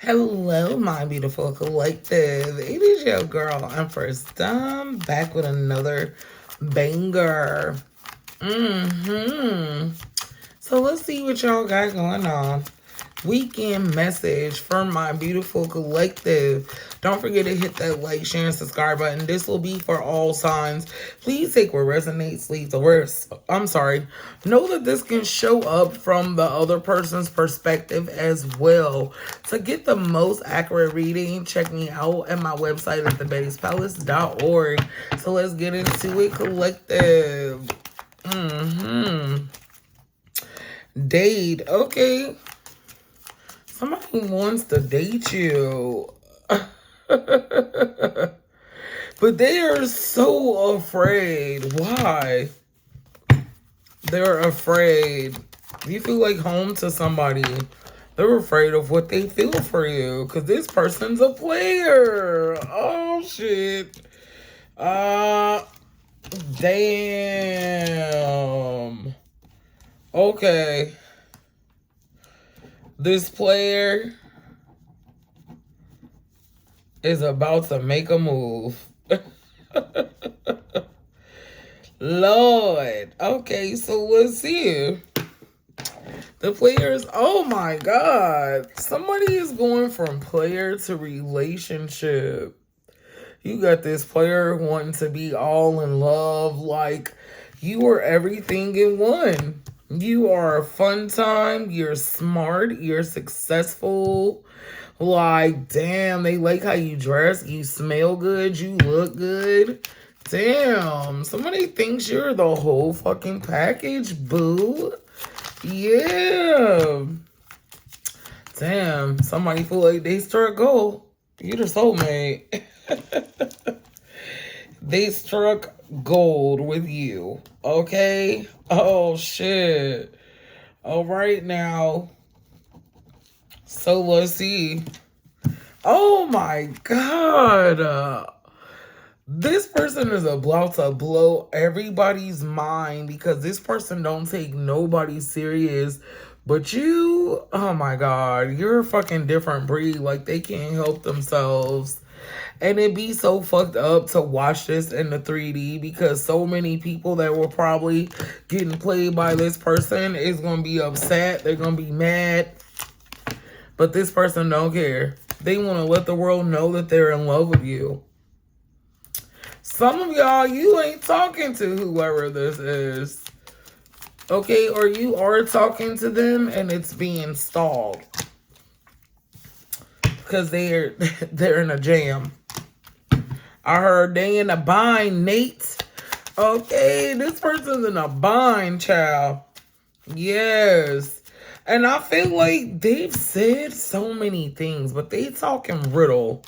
Hello, my beautiful collective. It is your girl, I'm first time back with another banger. So let's see what y'all got going on. Weekend message from my beautiful collective. Don't forget to hit that like, share, and subscribe button. This will be for all signs. Please take what resonates, leave the worst. Know that this can show up from the other person's perspective as well. To get the most accurate reading, check me out at my website at thebetispalace.org. So let's get into it, collective. Date. Okay. Somebody wants to date you. But they are so afraid. Why? They're afraid. You feel like home to somebody. They're afraid of what they feel for you. Because this person's a player. Oh, shit. Damn. Okay. This player is about to make a move. Lord. Okay, so let's see. The players, oh my God. Somebody is going from player to relationship. You got this player wanting to be all in love. Like, you are everything in one. You are a fun time. You're smart. You're successful. Like, damn, they like how you dress. You smell good. You look good. Damn, somebody thinks you're the whole fucking package, boo. Yeah. Damn, somebody feel like they struck gold. You're the soulmate. They struck gold with you. Okay? Oh, shit. All right, now. So, let's see. Oh, my God. This person is about to blow everybody's mind because this person don't take nobody serious. But you, oh, my God. You're a fucking different breed. Like, they can't help themselves. And it'd be so fucked up to watch this in the 3D because so many people that were probably getting played by this person is going to be upset. They're going to be mad. But this person don't care. They want to let the world know that they're in love with you. Some of y'all, you ain't talking to whoever this is. Okay? Or you are talking to them and it's being stalled. Because they're in a jam. I heard they in a bind, Nate. Okay, this person's in a bind, child. Yes. And I feel like they've said so many things, but they talking riddle.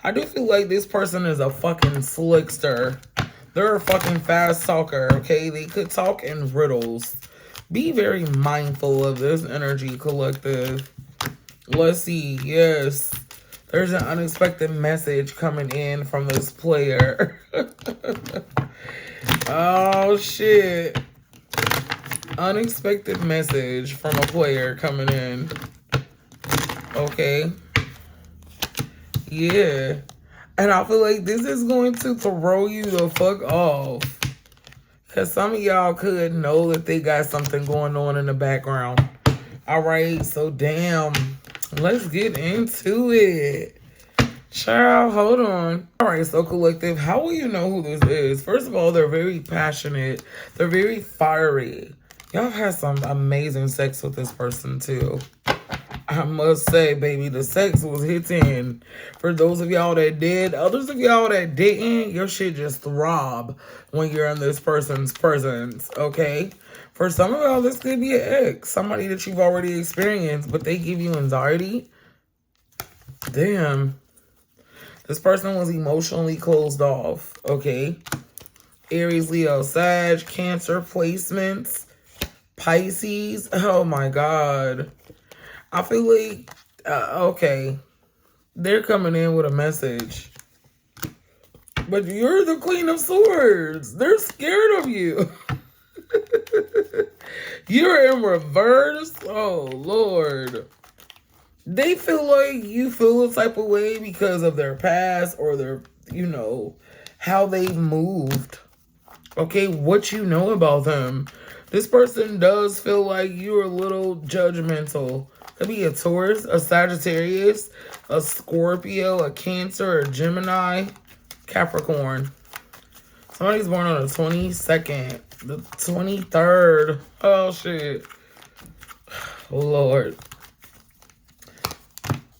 I do feel like this person is a fucking slickster. They're a fucking fast talker, okay? They could talk in riddles. Be very mindful of this energy, collective. Let's see, yes. There's an unexpected message coming in from this player. Oh, shit. Unexpected message from a player coming in. Okay. Yeah. And I feel like this is going to throw you the fuck off. Because some of y'all could know that they got something going on in the background. All right. So, damn. Let's get into it. Child, hold on. All right, so collective, how will you know who this is? First of all, they're very passionate. They're very fiery. Y'all had some amazing sex with this person, too. I must say, baby, the sex was hitting. For those of y'all that did, others of y'all that didn't, your shit just throb when you're in this person's presence, okay? For some of y'all, this could be an ex, somebody that you've already experienced, but they give you anxiety. Damn. This person was emotionally closed off, okay? Aries, Leo, Sag, Cancer placements, Pisces. Oh, my God. I feel like, okay, they're coming in with a message. But you're the Queen of Swords. They're scared of you. You're in reverse. Oh, Lord. They feel like you feel a type of way because of their past or their, how they've moved. Okay, what you know about them. This person does feel like you're a little judgmental. Could be a Taurus, a Sagittarius, a Scorpio, a Cancer, a Gemini, Capricorn. Somebody's born on the 22nd, the 23rd. Oh, shit. Oh, Lord.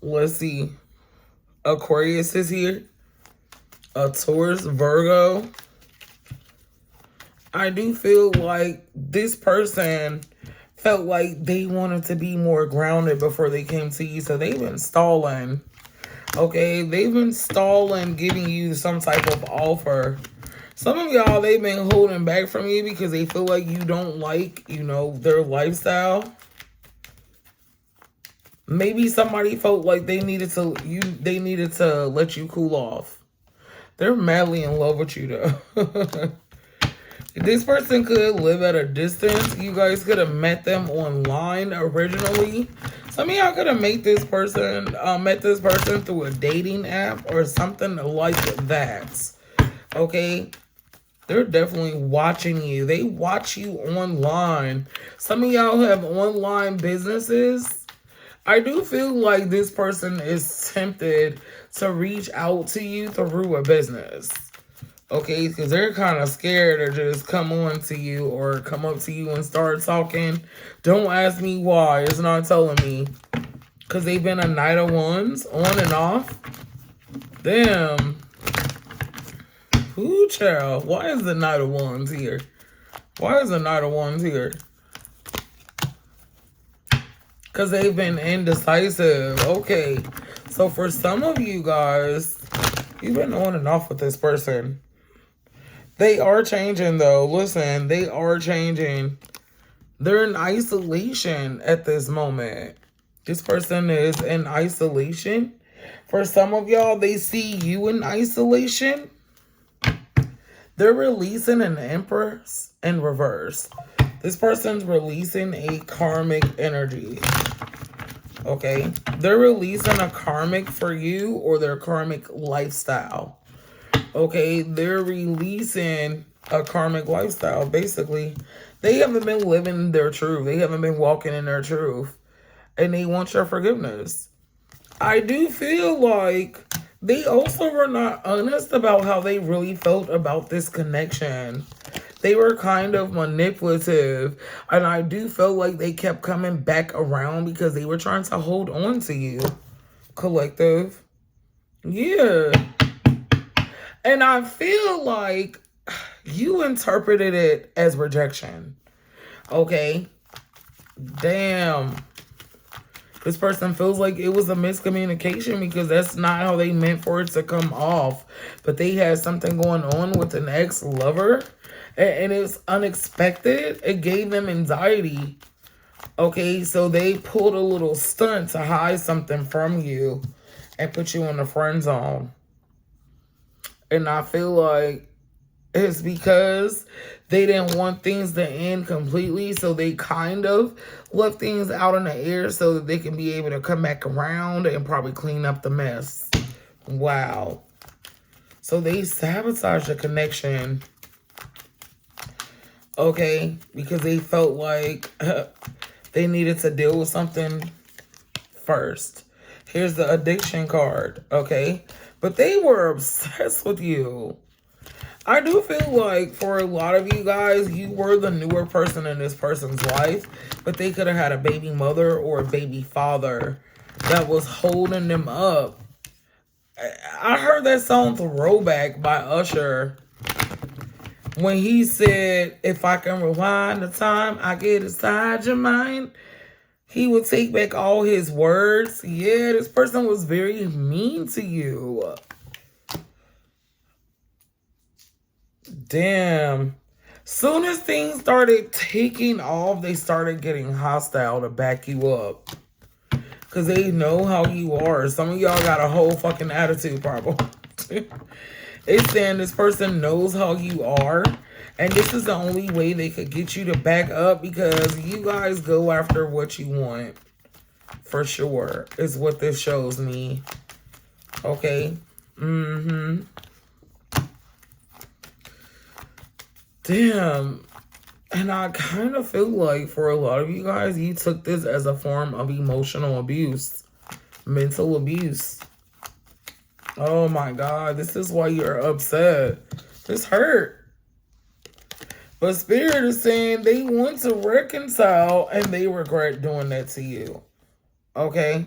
Let's see. Aquarius is here. A Taurus, Virgo. I do feel like this person felt like they wanted to be more grounded before they came to you. So they've been stalling. Okay, they've been stalling giving you some type of offer. Some of y'all, they've been holding back from you because they feel like you don't like, their lifestyle. Maybe somebody felt like they needed to let you cool off. They're madly in love with you though. This person could live at a distance. You guys could have met them online originally. Some of y'all could have met this person through a dating app or something like that. Okay? They're definitely watching you. They watch you online. Some of y'all have online businesses. I do feel like this person is tempted to reach out to you through a business. Okay, because they're kind of scared to just come on to you or come up to you and start talking. Don't ask me why. It's not telling me. Because they've been a Knight of Wands on and off. Damn. Ooh, child. Why is the Knight of Wands here? Why is the Knight of Wands here? Because they've been indecisive. Okay. So for some of you guys, you've been on and off with this person. They are changing, though. Listen, they are changing. They're in isolation at this moment. This person is in isolation. For some of y'all, they see you in isolation. They're releasing an Empress in reverse. This person's releasing a karmic energy. Okay? They're releasing a karmic for you or their karmic lifestyle. Okay, they're releasing a karmic lifestyle. Basically, they haven't been living their truth. They haven't been walking in their truth. And they want your forgiveness. I do feel like they also were not honest about how they really felt about this connection. They were kind of manipulative. And I do feel like they kept coming back around because they were trying to hold on to you. Collective. Yeah. And I feel like you interpreted it as rejection. Okay? Damn. This person feels like it was a miscommunication because that's not how they meant for it to come off. But they had something going on with an ex-lover. And it's unexpected. It gave them anxiety. Okay? So they pulled a little stunt to hide something from you and put you in the friend zone. And I feel like it's because they didn't want things to end completely. So they kind of left things out in the air so that they can be able to come back around and probably clean up the mess. Wow. So they sabotaged the connection. Okay. Because they felt like they needed to deal with something first. Here's the addiction card. Okay. But they were obsessed with you. I do feel like for a lot of you guys, you were the newer person in this person's life. But they could have had a baby mother or a baby father that was holding them up. I heard that song Throwback by Usher. When he said, if I can rewind the time, I get inside your mind. He would take back all his words. Yeah, this person was very mean to you. Damn. Soon as things started taking off, they started getting hostile to back you up. Because they know how you are. Some of y'all got a whole fucking attitude problem. It's saying this person knows how you are. And this is the only way they could get you to back up because you guys go after what you want. for sure, is what this shows me. Okay. Damn. And I kind of feel like for a lot of you guys, you took this as a form of emotional abuse, mental abuse. Oh my God, this is why you're upset. This hurt. But Spirit is saying they want to reconcile and they regret doing that to you. Okay?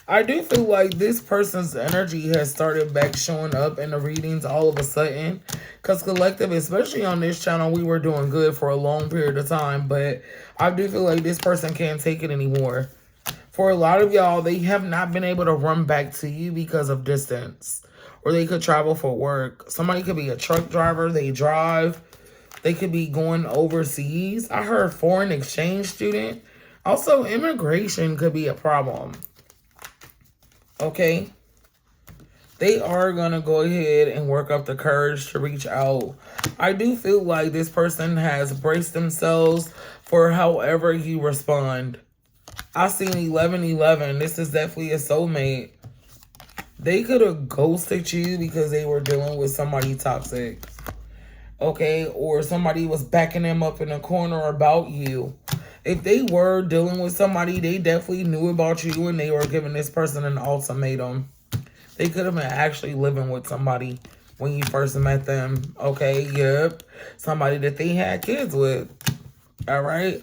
I do feel like this person's energy has started back showing up in the readings all of a sudden. Because collective, especially on this channel, we were doing good for a long period of time. But I do feel like this person can't take it anymore. For a lot of y'all, they have not been able to run back to you because of distance. Or they could travel for work. Somebody could be a truck driver. They drive. They could be going overseas. I heard foreign exchange student. Also, immigration could be a problem. Okay? They are going to go ahead and work up the courage to reach out. I do feel like this person has braced themselves for however you respond. I seen 1111. This is definitely a soulmate. They could have ghosted you because they were dealing with somebody toxic. Okay? Or somebody was backing them up in a corner about you. If they were dealing with somebody, they definitely knew about you and they were giving this person an ultimatum. They could have been actually living with somebody when you first met them. Okay, yep. Somebody that they had kids with. All right?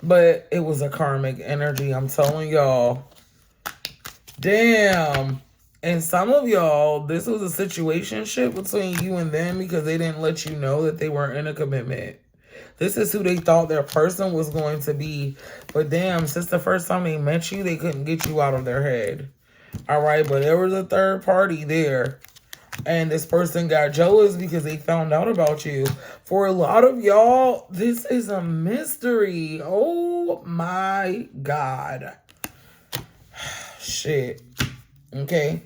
But it was a karmic energy, I'm telling y'all. Damn. And some of y'all, this was a situationship between you and them because they didn't let you know that they weren't in a commitment. This is who they thought their person was going to be. But damn, since the first time they met you, they couldn't get you out of their head. All right, but there was a third party there. And this person got jealous because they found out about you. For a lot of y'all, this is a mystery. Oh my God. Shit. Okay.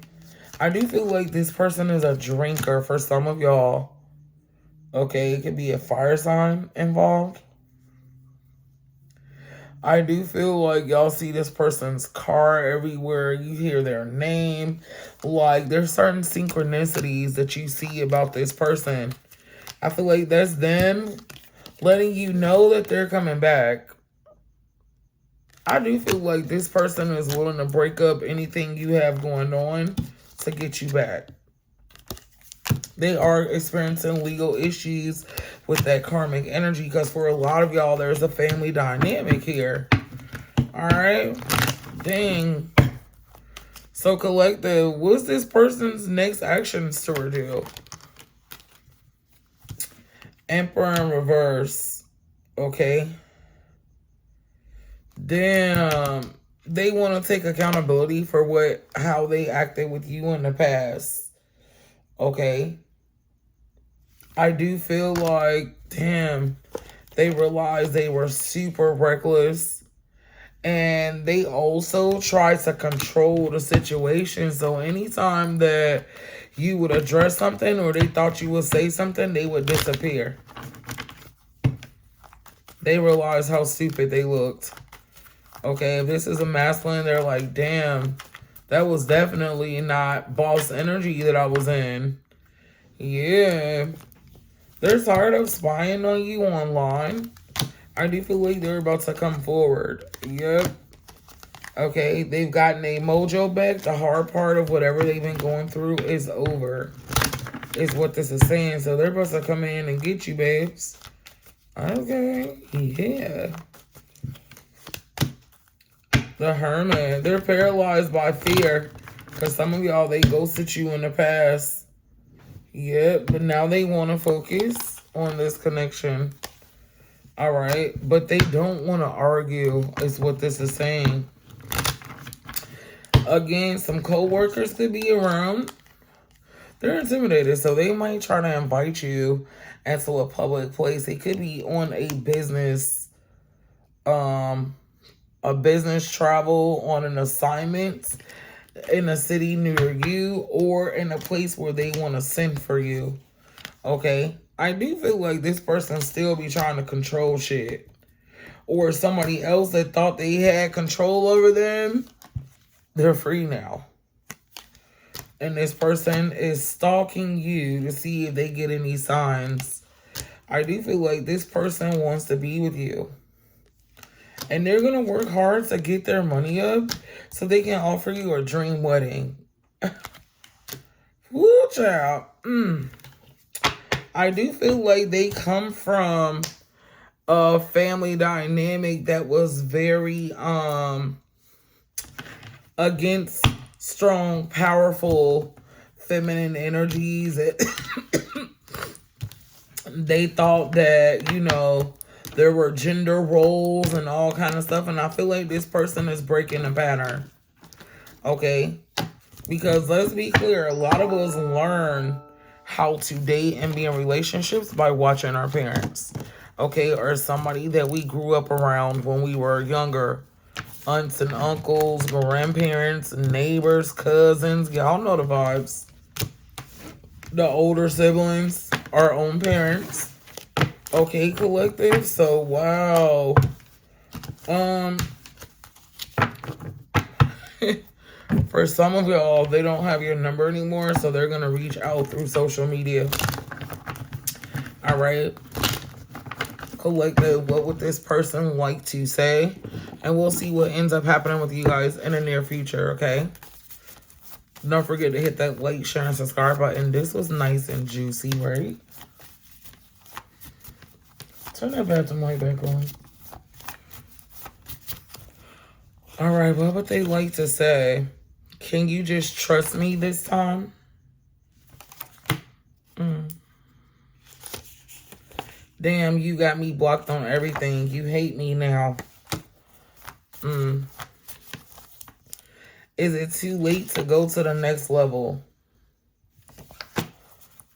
I do feel like this person is a drinker for some of y'all. Okay, it could be a fire sign involved. I do feel like y'all see this person's car everywhere. You hear their name. Like, there's certain synchronicities that you see about this person. I feel like that's them letting you know that they're coming back. I do feel like this person is willing to break up anything you have going on to get you back. They are experiencing legal issues with that karmic energy because for a lot of y'all, there's a family dynamic here. All right? Dang. So, collective, what's this person's next actions to reveal? Emperor in reverse. Okay. Damn. They want to take accountability for how they acted with you in the past. Okay. I do feel like, damn, they realized they were super reckless. And they also tried to control the situation. So anytime that you would address something or they thought you would say something, they would disappear. They realized how stupid they looked. Okay, if this is a masculine, they're like, damn, that was definitely not boss energy that I was in. Yeah. They're tired of spying on you online. I do feel like they're about to come forward. Yep. Okay, they've gotten a mojo back. The hard part of whatever they've been going through is over. Is what this is saying. So they're about to come in and get you, babes. Okay. Yeah. The Hermit. They're paralyzed by fear. Because some of y'all, they ghosted you in the past. Yeah, but now they want to focus on this connection. All right, but they don't want to argue is what this is saying. Again, some co-workers could be around. They're intimidated, so they might try to invite you into a public place. They could be on a business travel, on an assignment in a city near you or in a place where they want to send for you. Okay? I do feel like this person still be trying to control shit. or somebody else that thought they had control over them, they're free now. And this person is stalking you to see if they get any signs. I do feel like this person wants to be with you. And they're going to work hard to get their money up so they can offer you a dream wedding. Woo, child. I do feel like they come from a family dynamic that was very against strong, powerful, feminine energies. They thought that, you know, there were gender roles and all kind of stuff. And I feel like this person is breaking the pattern. Okay? Because let's be clear, a lot of us learn how to date and be in relationships by watching our parents. Okay? Or somebody that we grew up around when we were younger. Aunts and uncles, grandparents, neighbors, cousins. Y'all know the vibes. The older siblings, our own parents. Okay, collective. So, wow. For some of y'all, they don't have your number anymore, so they're going to reach out through social media. All right. Collective, what would this person like to say? And we'll see what ends up happening with you guys in the near future, okay? Don't forget to hit that like, share, and subscribe button. This was nice and juicy, right? Turn that bathroom light back on. All right, what would they like to say? Can you just trust me this time? Damn, you got me blocked on everything. You hate me now. Is it too late to go to the next level?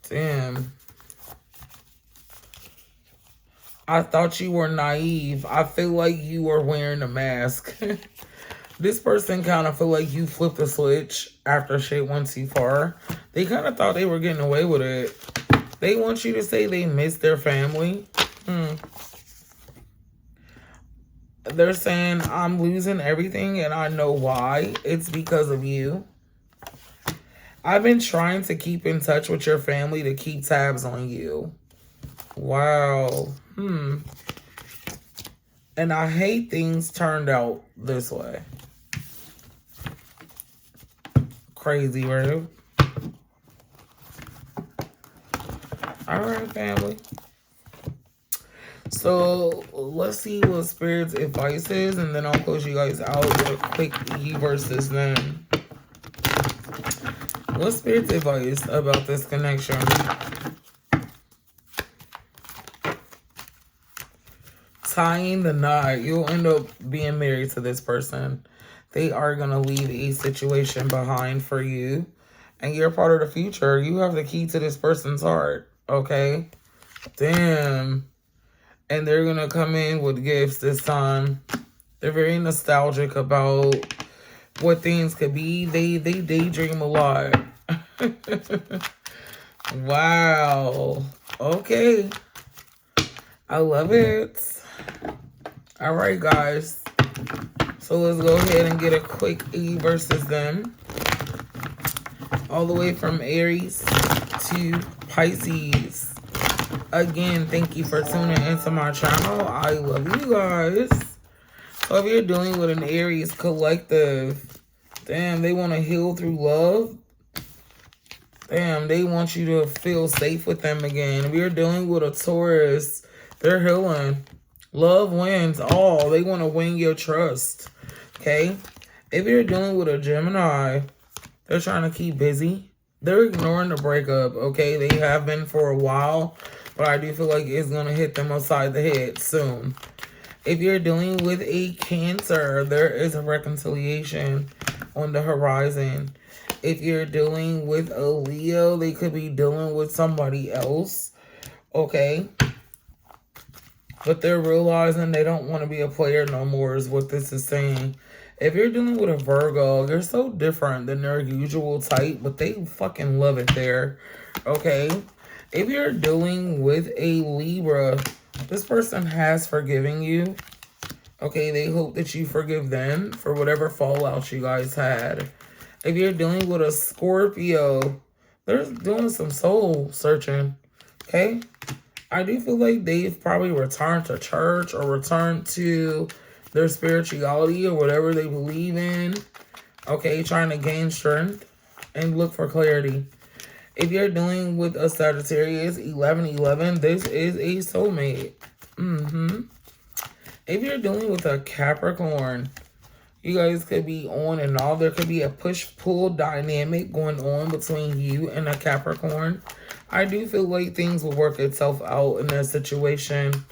Damn. I thought you were naive. I feel like you were wearing a mask. This person kind of feel like you flipped a switch after shit went too far. They kind of thought they were getting away with it. They want you to say they miss their family. They're saying, I'm losing everything and I know why. It's because of you. I've been trying to keep in touch with your family to keep tabs on you. Wow. And I hate things turned out this way. Crazy, right? All right, family. So let's see what Spirit's advice is, and then I'll close you guys out with a quick E versus them. What's Spirit's advice about this connection? Tying the knot. You'll end up being married to this person. They are going to leave a situation behind for you. And you're part of the future. You have the key to this person's heart. Okay? Damn. And they're going to come in with gifts this time. They're very nostalgic about what things could be. They daydream a lot. Wow. Okay. I love it. All right, guys. So let's go ahead and get a quick E versus them. All the way from Aries to Pisces. Again, thank you for tuning into my channel. I love you guys. So if you're dealing with an Aries collective, damn, they want to heal through love. Damn, they want you to feel safe with them again. If you're dealing with a Taurus, they're healing. Love wins all. They want to win your trust. Okay? If you're dealing with a Gemini, they're trying to keep busy. They're ignoring the breakup. Okay? They have been for a while. But I do feel like it's going to hit them upside the head soon. If you're dealing with a Cancer, there is a reconciliation on the horizon. If you're dealing with a Leo, they could be dealing with somebody else. Okay? But they're realizing they don't want to be a player no more is what this is saying. If you're dealing with a Virgo, they're so different than their usual type, but they fucking love it there. Okay? If you're dealing with a Libra, this person has forgiven you. Okay, they hope that you forgive them for whatever fallout you guys had. If you're dealing with a Scorpio, they're doing some soul searching. Okay? I do feel like they've probably returned to church or returned to their spirituality or whatever they believe in. Okay, trying to gain strength and look for clarity. If you're dealing with a Sagittarius 1111, this is a soulmate. If you're dealing with a Capricorn, you guys could be on and off. There could be a push-pull dynamic going on between you and a Capricorn. I do feel like things will work itself out in that situation.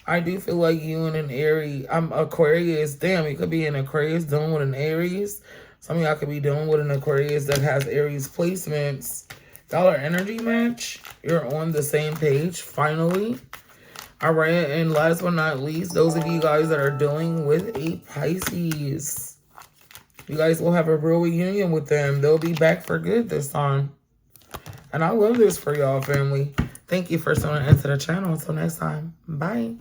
I do feel like you and an Aries, Aquarius, damn, it could be an Aquarius dealing with an Aries. Some of y'all could be dealing with an Aquarius that has Aries placements. Y'all are energy match. You're on the same page, finally. All right, and last but not least, those of you guys that are dealing with a Pisces, you guys will have a real reunion with them. They'll be back for good this time. And I love this for y'all, family. Thank you for tuning into the channel. Until next time, bye.